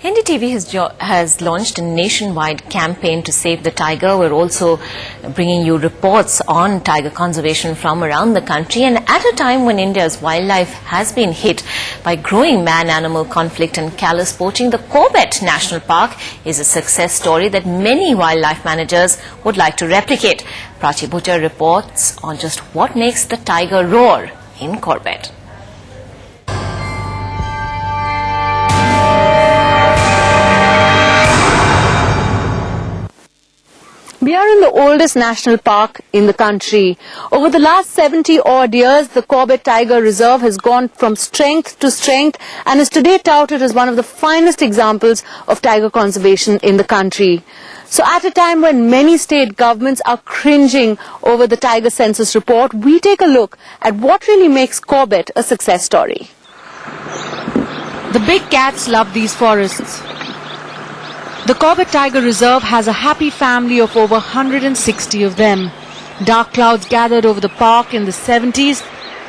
NDTV has launched a nationwide campaign to save the tiger. We're also bringing you reports on tiger conservation from around the country, and at a time when India's wildlife has been hit by growing man-animal conflict and callous poaching, the Corbett National Park is a success story that many wildlife managers would like to replicate. Prachi Bhutcha reports on just what makes the tiger roar in Corbett. We are in the oldest national park in the country. Over the last 70-odd years, the Corbett Tiger Reserve has gone from strength to strength and is today touted as one of the finest examples of tiger conservation in the country. So at a time when many state governments are cringing over the tiger census report, we take a look at what really makes Corbett a success story. The big cats love these forests. The Corbett Tiger Reserve has a happy family of over 160 of them. Dark clouds gathered over the park in the 70s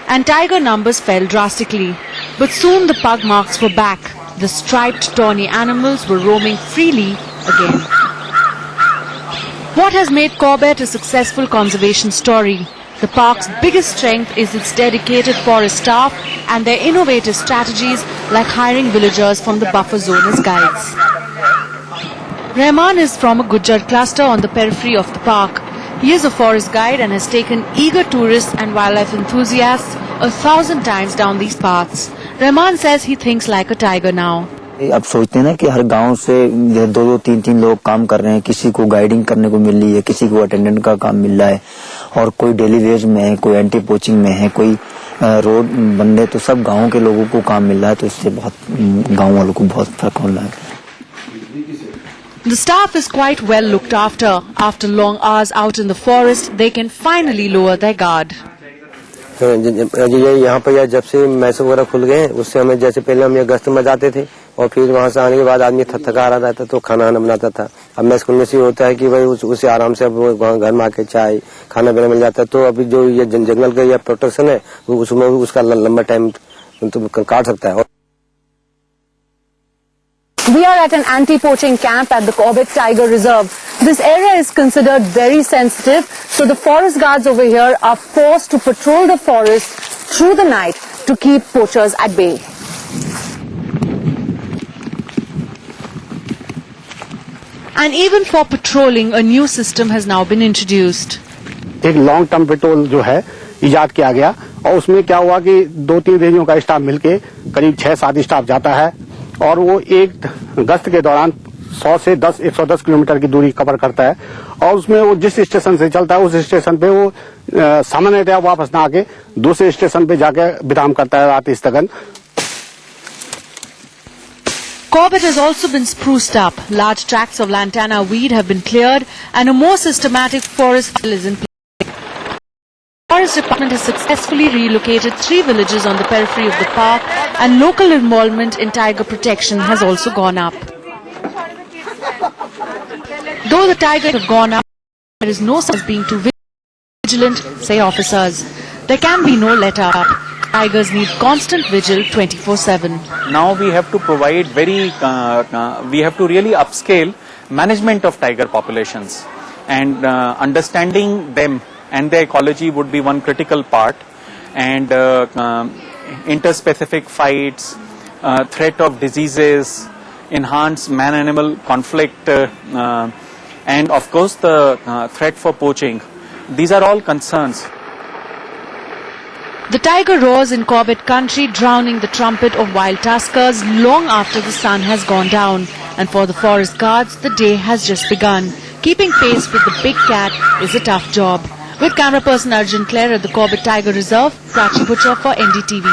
and tiger numbers fell drastically. But soon the pug marks were back. The striped tawny animals were roaming freely again. What has made Corbett a successful conservation story? The park's biggest strength is its dedicated forest staff and their innovative strategies like hiring villagers from the buffer zone as guides. Rahman is from a Gujjar cluster on the periphery of the park. He is a forest guide and has taken eager tourists and wildlife enthusiasts 1,000 times down these paths. Rahman says he thinks like a tiger now. अब सोचते हैं ना कि हर गांव से दो तीन लोग काम कर रहे हैं, किसी को गाइडिंग करने को मिल रही है, किसी को अटेंडेंट का काम मिल रहा है और कोई डेली वेज में है, कोई एंटी पोचिंग में है, कोई रोड बंदे, तो सब गांवों के लोगों को काम मिल रहा है, तो इससे बहुत गांव वालों को बहुत फर्क हो रहा है. The staff is quite well looked after. After long hours out in the forest, they can finally lower their guard. यहाँ पर जब से मैस वगैरह खुल गए हैं, उससे हमें जैसे पहले हम ये गश्त में जाते थे और फिर वहाँ से आने के बाद आदमी थका रहा था तो खाना बनाता था. अब मैस खुलने से होता है कि भाई उसे आराम से अब घर में आके चाय खाना पीना मिल जाता है. तो अभी जो ये जंगल का ये प्रोटेक्शन है उसमें उसका लंबा टाइम काट सकता है. We are at an anti-poaching camp at the Corbett Tiger Reserve. This area is considered very sensitive, so the forest guards over here are forced to patrol the forest through the night to keep poachers at bay. And even for patrolling, a new system has now been introduced. एक long term petrol जो है इजाद किया गया और उसमें क्या हुआ कि 2-3 रेंजों का स्टाफ मिलके करीब 6-7 स्टाफ जाता है और वो एक गश्त के दौरान 100 से 110 किलोमीटर की दूरी कवर करता है और उसमें वो जिस स्टेशन से चलता है उस स्टेशन पे वो सामान्यतः वापस ना आके दूसरे स्टेशन पे जाके विराम करता है रात स्थगन. Corbett has also been spruced up. Large tracts of lantana weed have been cleared and a more systematic forest is in place. The Forest Department has successfully relocated 3 villages on the periphery of the park and local involvement in tiger protection has also gone up. Though the tigers have gone up, there is no sense being too vigilant, say officers. There can be no let up. Tigers need constant vigil 24/7. Now we have to provide we have to really upscale management of tiger populations, and understanding them and their ecology would be one critical part, and interspecific fights, threat of diseases, enhanced man-animal conflict, and of course the threat for poaching. These are all concerns. The tiger roars in Corbett country, drowning the trumpet of wild tuskers long after the sun has gone down. And for the forest guards, the day has just begun. Keeping pace with the big cat is a tough job. With camera person Arjun Clare at the Corbett Tiger Reserve, Prachi Bhutcha for NDTV.